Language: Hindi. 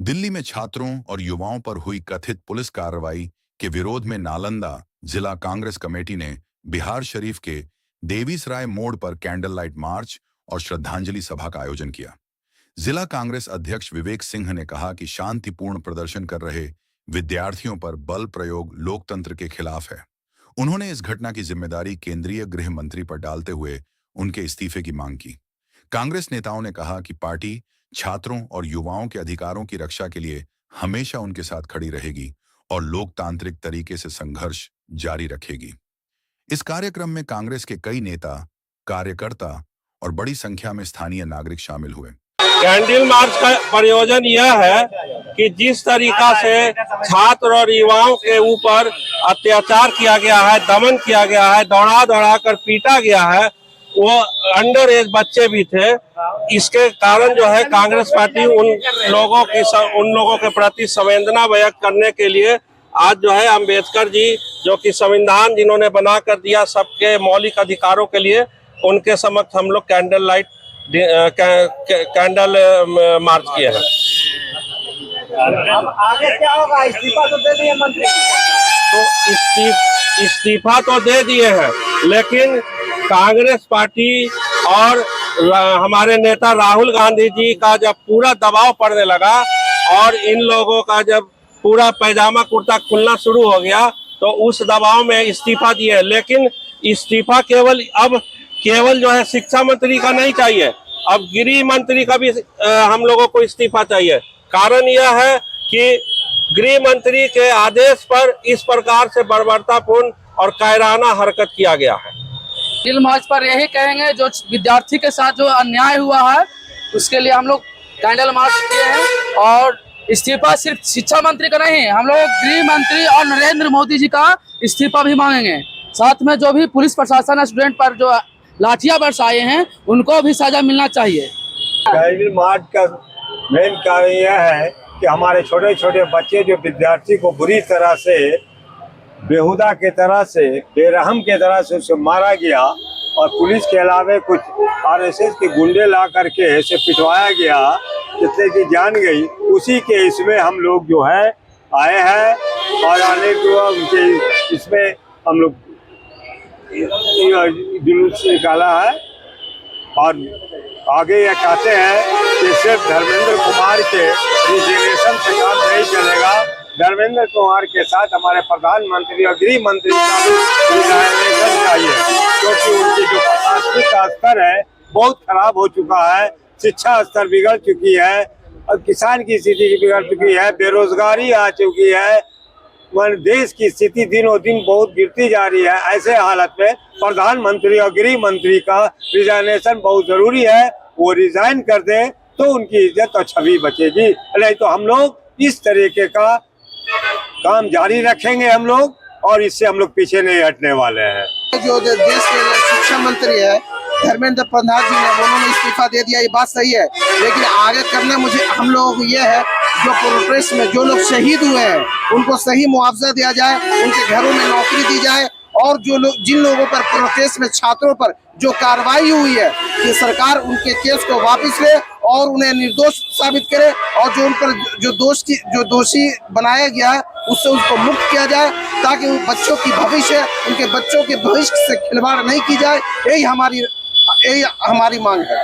दिल्ली में छात्रों और युवाओं पर हुई कथित पुलिस कार्रवाई के विरोध में नालंदा जिला कांग्रेस कमेटी ने बिहार शरीफ के देवीसराय मोड़ पर कैंडल लाइट मार्च और श्रद्धांजलि सभा का आयोजन किया। जिला कांग्रेस अध्यक्ष विवेक सिंह ने कहा कि शांतिपूर्ण प्रदर्शन कर रहे विद्यार्थियों पर बल प्रयोग लोकतंत्र के खिलाफ है। उन्होंने इस घटना की जिम्मेदारी केंद्रीय गृह मंत्री पर डालते हुए उनके इस्तीफे की मांग की। कांग्रेस नेताओं ने कहा कि पार्टी छात्रों और युवाओं के अधिकारों की रक्षा के लिए हमेशा उनके साथ खड़ी रहेगी और लोकतांत्रिक तरीके से संघर्ष जारी रखेगी। इस कार्यक्रम में कांग्रेस के कई नेता, कार्यकर्ता और बड़ी संख्या में स्थानीय नागरिक शामिल हुए। कैंडल मार्च का प्रयोजन यह है कि जिस तरीका से छात्र और युवाओं के ऊपर अत्याचार किया गया है, दमन किया गया है, दौड़ा दौड़ा कर पीटा गया है, वो अंडर एज बच्चे भी थे। इसके कारण जो है कांग्रेस पार्टी उन लोगों के प्रति संवेदना व्यक्त करने के लिए आज जो है अम्बेडकर जी, जो कि संविधान जिन्होंने बना कर दिया सबके मौलिक अधिकारों के लिए, उनके समक्ष हम लोग कैंडल मार्च किए हैं। अब आगे क्या होगा? इस्तीफा तो दे दिए मंत्री, तो इस्तीफा तो दे दिए हैं, लेकिन कांग्रेस पार्टी और हमारे नेता राहुल गांधी जी का जब पूरा दबाव पड़ने लगा और इन लोगों का जब पूरा पैजामा कुर्ता खुलना शुरू हो गया, तो उस दबाव में इस्तीफा दिए। लेकिन इस्तीफा केवल जो है शिक्षा मंत्री का नहीं चाहिए, अब गृह मंत्री का भी हम लोगों को इस्तीफा चाहिए। कारण यह है कि गृह मंत्री के आदेश पर इस प्रकार से बर्बरतापूर्ण और कायराना हरकत किया गया है। कैंडल मार्च पर यही कहेंगे, जो विद्यार्थी के साथ जो अन्याय हुआ है उसके लिए हम लोग कैंडल मार्च किए हैं। और इस्तीफा सिर्फ शिक्षा मंत्री का नहीं, हम लोग गृह मंत्री और नरेंद्र मोदी जी का इस्तीफा भी मांगेंगे। साथ में जो भी पुलिस प्रशासन स्टूडेंट पर जो लाठियां बरसाए हैं उनको भी सजा मिलना चाहिए। कैंडल मार्च का मेन कारण यह है कि हमारे छोटे छोटे बच्चे जो विद्यार्थी को बुरी तरह से बेहुदा के तरह से बेरहम के तरह से उसे मारा गया और पुलिस के अलावा कुछ आरएसएस के गुंडे ला करके ऐसे पिटवाया गया जिससे कि जान गई। उसी के इसमें हम लोग जो है आए हैं और आने को उनके इसमें हम लोग जुलूस निकाला है। और आगे यह कहते हैं कि सिर्फ धर्मेंद्र कुमार के रिजर्वेशन से काम नहीं चलेगा, धर्मेंद्र कुमार के साथ हमारे प्रधानमंत्री और गृह मंत्री का भी रिजाइनेशन चाहिए, क्योंकि उनकी जो प्रशासनिक का स्तर है बहुत खराब हो चुका है, शिक्षा स्तर बिगड़ चुकी है और किसान की स्थिति बिगड़ चुकी है, बेरोजगारी आ चुकी है, देश की स्थिति दिनों दिन बहुत गिरती जा रही है। ऐसे हालत में प्रधानमंत्री और गृह मंत्री का रिजाइनेशन बहुत जरूरी है। वो रिजाइन कर दे तो उनकी इज्जत और छवि बचेगी, नहीं तो हम लोग इस तरीके का काम जारी रखेंगे हम लोग, और इससे हम लोग पीछे नहीं हटने वाले हैं। जो देश के शिक्षा मंत्री है धर्मेंद्र प्रधान जी ने, उन्होंने इस्तीफा दे दिया, ये बात सही है, लेकिन आगे करना मुझे हम लोगों को ये है जो प्रोटेस्ट में जो लोग शहीद हुए हैं उनको सही मुआवजा दिया जाए, उनके घरों में नौकरी दी जाए, और जो लोग जिन लोगों पर प्रोटेस्ट में छात्रों पर जो कार्रवाई हुई है कि सरकार उनके केस को वापस ले और उन्हें निर्दोष साबित करे, और जो उन पर जो दोषी बनाया गया है उससे उसको मुक्त किया जाए, ताकि उन बच्चों की उनके बच्चों के भविष्य से खिलवाड़ नहीं की जाए। यही हमारी मांग है।